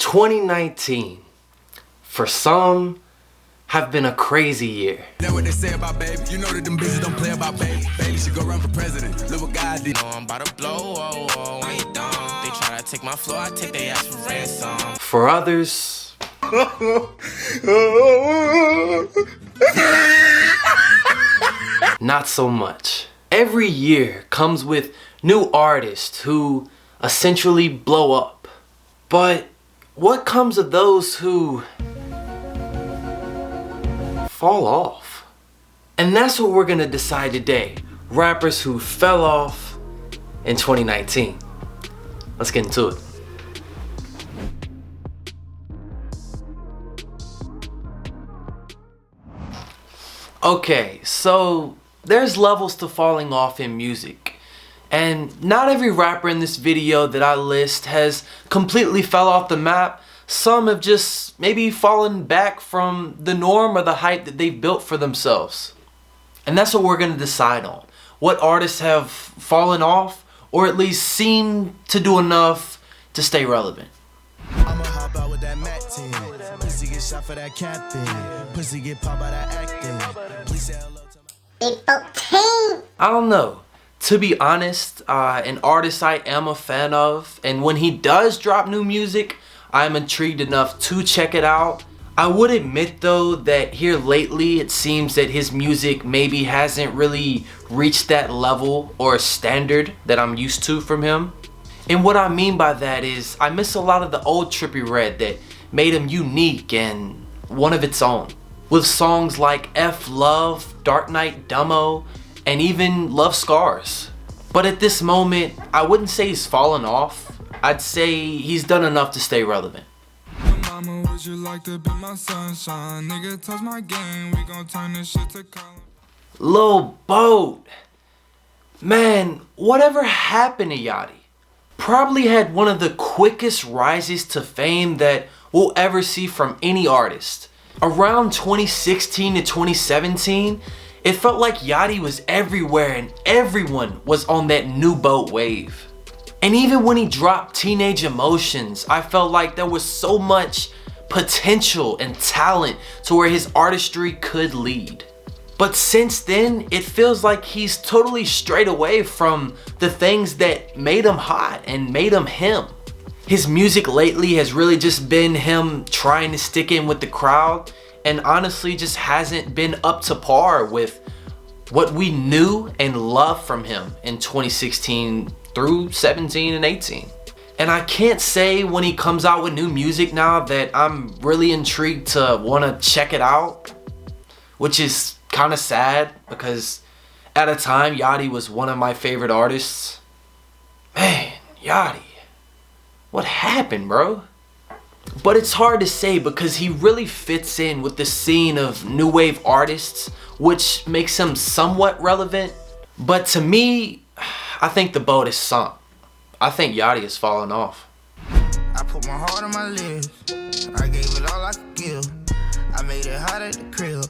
2019, for some, have been a crazy year. Know what they say about baby? You know that them bitches don't play about baby. Baby should go run for president. Look what God did. I'm about to blow, oh, oh, I ain't dumb. They try to take my floor, I take their ass for ransom. For others, not so much. Every year comes with new artists who essentially blow up. But what comes of those who fall off? And that's what we're gonna decide today. Rappers who fell off in 2019. Let's get into it. Okay, so there's levels to falling off in music. And not every rapper in this video that I list has completely fell off the map. Some have just maybe fallen back from the norm or the hype that they've built for themselves. And that's what we're going to decide on. What artists have fallen off, or at least seem to do enough to stay relevant. I'ma hop out with that Mac team. Pussy get shot for that captain. Pussy get popped by that acting. Please say hello to my... I don't know. To be honest, an artist I am a fan of, and when he does drop new music, I'm intrigued enough to check it out. I would admit though that here lately it seems that his music maybe hasn't really reached that level or standard that I'm used to from him. And what I mean by that is I miss a lot of the old Trippie Red that made him unique and one of its own. With songs like F Love, Dark Knight Dumbo, and even Love Scars. But at this moment, I wouldn't say he's fallen off. I'd say he's done enough to stay relevant. Mama, would you like to be my sunshine? Nigga, touch my game, we gon' turn this shit to color. Lil Boat. Man, whatever happened to Yachty? Probably had one of the quickest rises to fame that we'll ever see from any artist. Around 2016 to 2017, it felt like Yachty was everywhere and everyone was on that new boat wave. And even when he dropped Teenage Emotions, I felt like there was so much potential and talent to where his artistry could lead. But since then, it feels like he's totally strayed away from the things that made him hot and made him him. His music lately has really just been him trying to stick in with the crowd, and honestly just hasn't been up to par with what we knew and loved from him in 2016 through 17 and 18. And I can't say when he comes out with new music now that I'm really intrigued to want to check it out, which is kind of sad because at a time Yachty was one of my favorite artists. Man, Yachty, what happened, bro? But it's hard to say because he really fits in with the scene of new wave artists, which makes him somewhat relevant. But to me, I think the boat is sunk. I think Yachty has fallen off. I put my heart on my lips. I gave it all I could give. I made it hot at the crib.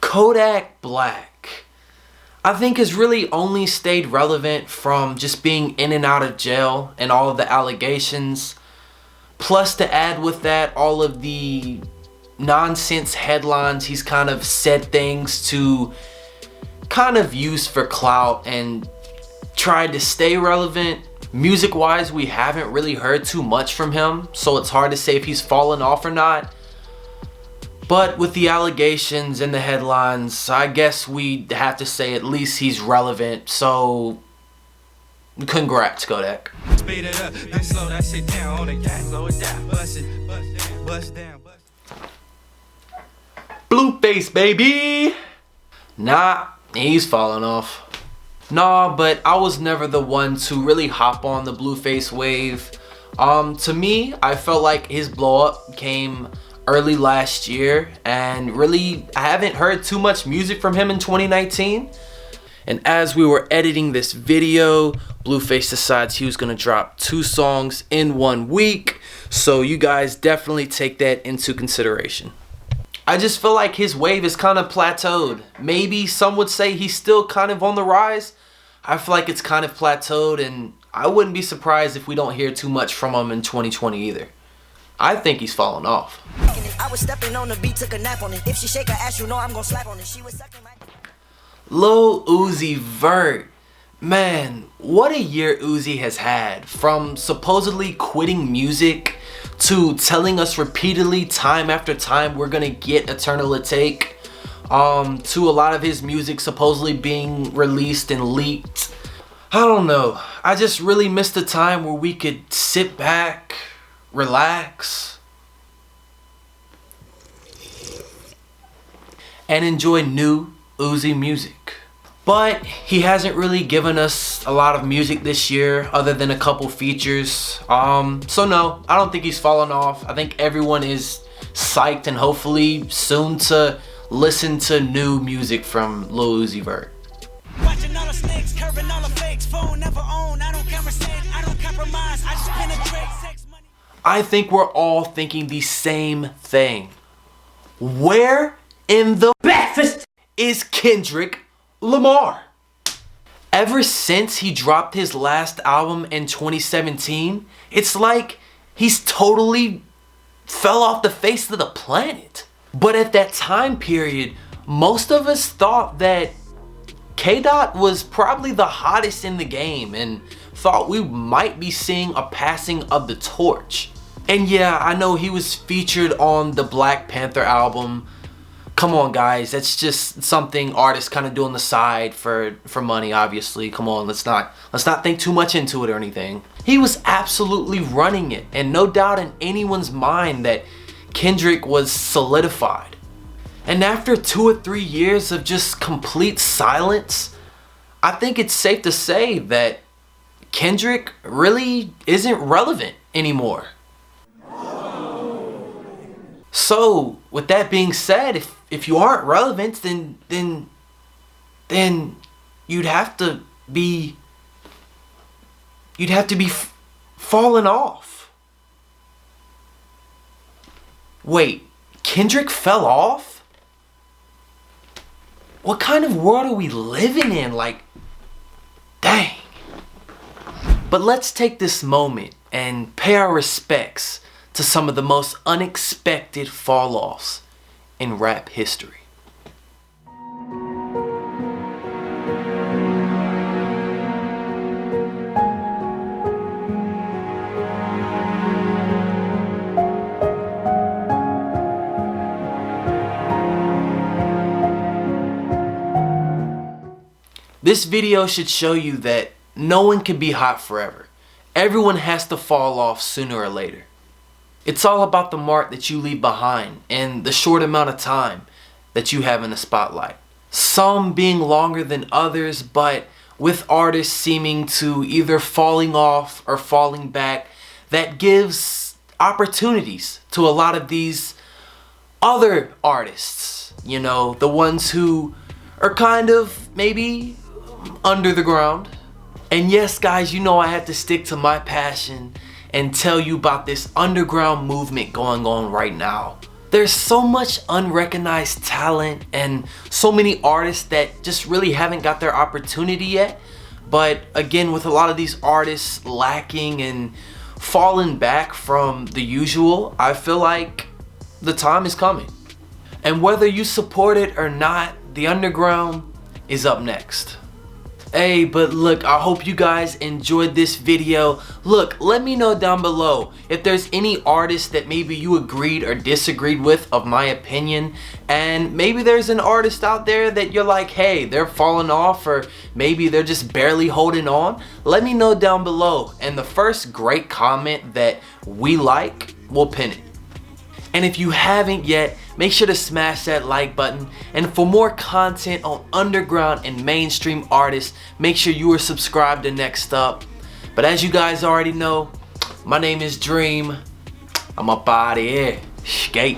Kodak Black, I think has really only stayed relevant from just being in and out of jail and all of the allegations. Plus to add with that all of the nonsense headlines he's kind of said things to kind of use for clout and tried to stay relevant. Music wise, we haven't really heard too much from him, so it's hard to say if he's fallen off or not. But with the allegations and the headlines, I guess we'd have to say at least he's relevant, so congrats, Kodak. Speed it up, then slow that shit down on the gas, slow it down, bust it, bust down, bust down. Blueface, baby! Nah, he's falling off. Nah, but I was never the one to really hop on the Blueface wave. To me, I felt like his blow up came early last year, and really I haven't heard too much music from him in 2019. And as we were editing this video, Blueface decides he was gonna drop 2 songs in 1 week, so you guys definitely take that into consideration. I just feel like his wave is kind of plateaued. Maybe some would say he's still kind of on the rise. I feel like it's kind of plateaued, and I wouldn't be surprised if we don't hear too much from him in 2020 either. I think he's fallen off. I was stepping on the beat, took a nap on it. If she shake her ass, you know I'm gonna slap on it. She was sucking my... Lil Uzi Vert. Man, what a year Uzi has had. From supposedly quitting music to telling us repeatedly time after time we're gonna get Eternal Take, to a lot of his music supposedly being released and leaked. I don't know. I just really miss the time where we could sit back, relax, and enjoy new Uzi music. But he hasn't really given us a lot of music this year other than a couple features. So no, I don't think he's fallen off. I think everyone is psyched and hopefully soon to listen to new music from Lil Uzi Vert. Watching all the snakes, curving all the fakes, phone never own, I don't conversate, I don't compromise, I just penetrate sex money. I think we're all thinking the same thing. Where in the breakfast is Kendrick Lamar? Ever since he dropped his last album in 2017, it's like he's totally fell off the face of the planet. But at that time period, most of us thought that Kodak was probably the hottest in the game and thought we might be seeing a passing of the torch. And yeah, I know he was featured on the Black Panther album. Come on guys, that's just something artists kind of do on the side for money, obviously. Come on, let's not think too much into it or anything. He was absolutely running it, and no doubt in anyone's mind that Kendrick was solidified. And after 2 or 3 years of just complete silence, I think it's safe to say that Kendrick really isn't relevant anymore. So, with that being said, if you aren't relevant, then you'd have to be falling off. Wait, Kendrick fell off? What kind of world are we living in? Like, dang. But let's take this moment and pay our respects to some of the most unexpected fall-offs in rap history. This video should show you that no one can be hot forever. Everyone has to fall off sooner or later. It's all about the mark that you leave behind and the short amount of time that you have in the spotlight. Some being longer than others, but with artists seeming to either falling off or falling back, that gives opportunities to a lot of these other artists. You know, the ones who are kind of maybe under the ground. And yes guys, you know I had to stick to my passion and tell you about this underground movement going on right now. There's so much unrecognized talent and so many artists that just really haven't got their opportunity yet. But again, with a lot of these artists lacking and falling back from the usual, I feel like the time is coming. And whether you support it or not, the underground is up next. Hey, but look, I hope you guys enjoyed this video. Look, let me know down below if there's any artist that maybe you agreed or disagreed with of my opinion, and maybe there's an artist out there that you're like, hey, they're falling off, or maybe they're just barely holding on. Let me know down below, and the first great comment that we like, we'll pin it. And if you haven't yet, make sure to smash that like button. And for more content on underground and mainstream artists, make sure you are subscribed to Next Up. But as you guys already know, my name is Dream. I'm up out of here. Skate.